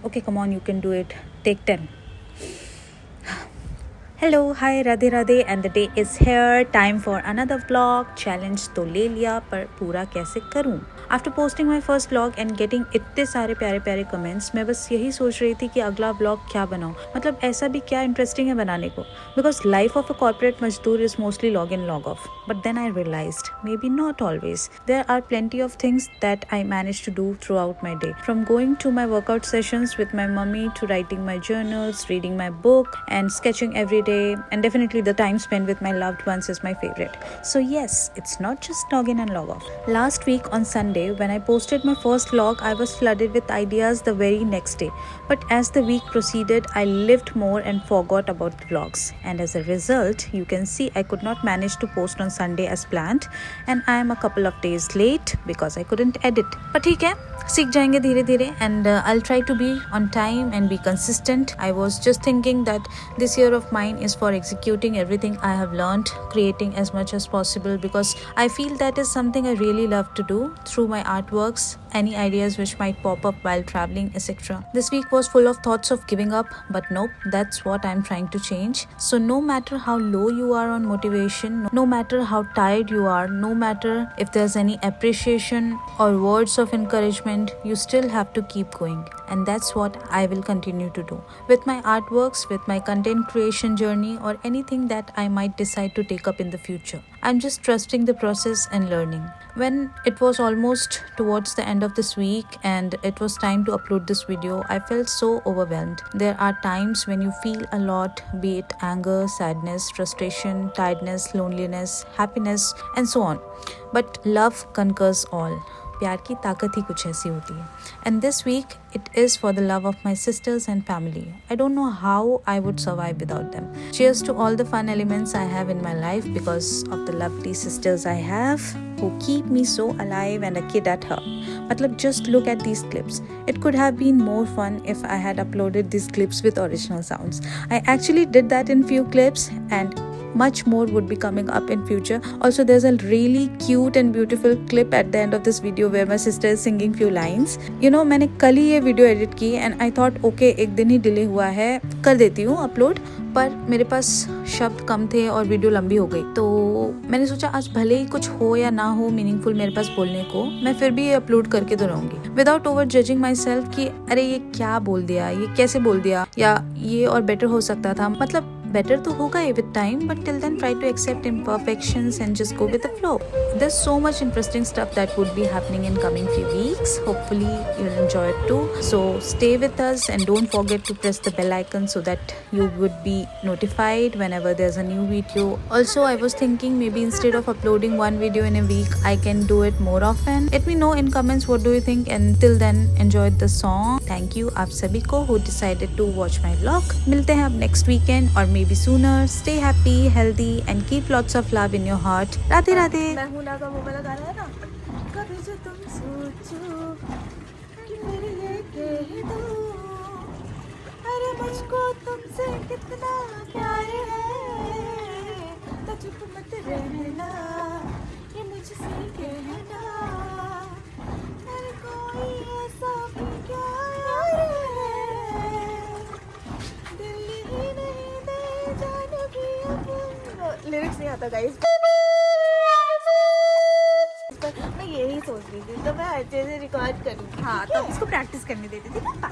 Okay, come on, you can do it. Take 10. Hello, hi, Radhe Radhe, and the day is here. Time for another vlog. Challenge तो ले लिया पर पूरा कैसे करूँ? After posting my first vlog and getting इतने सारे प्यारे प्यारे comments, मैं बस यही सोच रही थी कि अगला vlog क्या बनाऊँ. मतलब ऐसा भी क्या interesting है बनाने को? Because life of a corporate मजदूर is mostly log in log off. But then I realized maybe not always. There are plenty of things that I managed to do throughout my day. From going to my workout sessions with my mummy to writing my journals, reading my book, and sketching every day. And definitely the time spent with my loved ones is my favorite. So yes, it's not just log in and log off. Last week on Sunday, when I posted my first vlog, I was flooded with ideas the very next day. But as the week proceeded, I lived more and forgot about the vlogs. And as a result, you can see I could not manage to post on Sunday as planned. And I am a couple of days late because I couldn't edit. But ठीक है, सीख जाएंगे धीरे धीरे and I'll try to be on time and be consistent. I was just thinking that this year of mine is for executing everything I have learned, creating as much as possible because I feel that is something I really love to do through my artworks, any ideas which might pop up while traveling, etc. This week was full of thoughts of giving up, but nope, that's what I'm trying to change. So no matter how low you are on motivation, no matter how tired you are, no matter if there's any appreciation or words of encouragement, you still have to keep going. And that's what I will continue to do. With my artworks, with my content creation journey, or anything that I might decide to take up in the future. I'm just trusting the process and learning. When it was almost towards the end of this week and it was time to upload this video, I felt so overwhelmed. There are times when you feel a lot, be it anger, sadness, frustration, tiredness, loneliness, happiness, and so on. But love conquers all. प्यार की ताकत ही कुछ ऐसी होती है. And this week it is for the love of my sisters and family. I don't know how I would survive without them. Cheers to all the fun elements I have in my life because of the lovely sisters I have who keep me so alive and a kid at heart. Matlab, just look at these clips. It could have been more fun if I had uploaded these clips with original sounds. I actually did that in few clips and much more would be coming up in future. Also, there's a really cute and beautiful clip at the end of this video where my sister is singing few lines. You know, मैंने कल ही ये video edit की and I thought okay, एक दिन ही delay हुआ है, कर देती हूँ अपलोड. पर मेरे पास शब्द कम थे और वीडियो लंबी हो गई, तो मैंने सोचा आज भले ही कुछ हो या ना हो मीनिंगफुल मेरे पास बोलने को, मैं फिर भी ये अपलोड करके तो रहूंगी without over judging my self कि अरे ये क्या बोल दिया, ये कैसे बोल दिया, या ये और बेटर हो सकता था. मतलब better तो होगा ही with time, but till then try to accept imperfections and just go with the flow. There's so much interesting stuff that would be happening in coming few weeks. Hopefully you'll enjoy it too. So stay with us and don't forget to press the bell icon so that you would be notified whenever there's a new video. Also, I was thinking maybe instead of uploading one video in a week, I can do it more often. Let me know in comments what do you think, and till then enjoy the song. Thank you आप सभी को who decided to watch my vlog. मिलते हैं अब next weekend or maybe sooner. Stay happy, healthy and keep lots of love in your heart. Radhe Radhe. मैं हूं ना का वो वाला गाना है ना, कभी जो तुम सोचो कि फिर ये कह दो, अरे मुझको तुमसे कितना प्यार है, तो चुप मत रहना, ये मुझसे कहना, अरे कोई ऐसा भी क्या यार है, दिल ही नहीं दे जाने की अब. लिरिक्स नहीं आता गाइस. मैं यही सोच रही थी तो मैं अच्छे से रिकॉर्ड करूँगी. हाँ, तब इसको प्रैक्टिस करने देती थी ना.